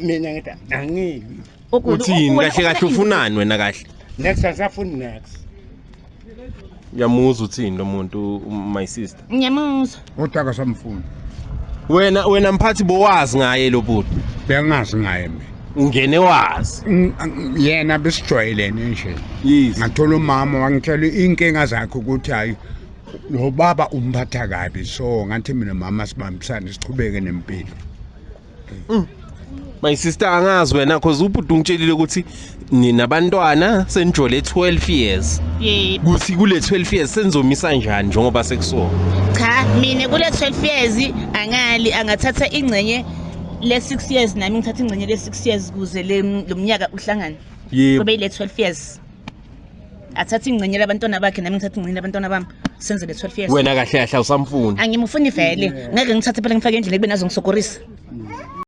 Mina ngithi angibi. Uthini kahle ufunani wena kahle? Next asafuni next. Ngiyamuzwa uthini lo muntu my sister. Ngiyamuzwa. Utaka samfuni. Wena mphathi bowazi ngaye lo bhuti. Bengazi ngaye mina. Ungene wazi. Yena besijwayelene nje. Yes. Ngathola umama wangitshela inkinga zakhe ukuthi hayi lo baba umphatha kabi so ngathi mina mama sibambisane sichubeke nempilo. My sister angazi wena cause ubhuti ungitshelile ukuthi ninabantwana senijole 12 years. Yebo. Kuthi kule 12 years senzomisa njani njengoba sekuso? Cha, mina kule 12 years angathatha ingcenye le 6 years nami ngithatha ingcenye le 6 years kuze lo mnyaka uhlangane. Yebo. Kube ile 12 years. Athatha ingcenye labantwana bakhe nami ngithatha ingcenye labantwana bami senze le 12 years. Wena kahle usamfuni. Angimufuni vele. Ngeke ngithathe phela ngifake endlini ekube nazo ngisokorisa.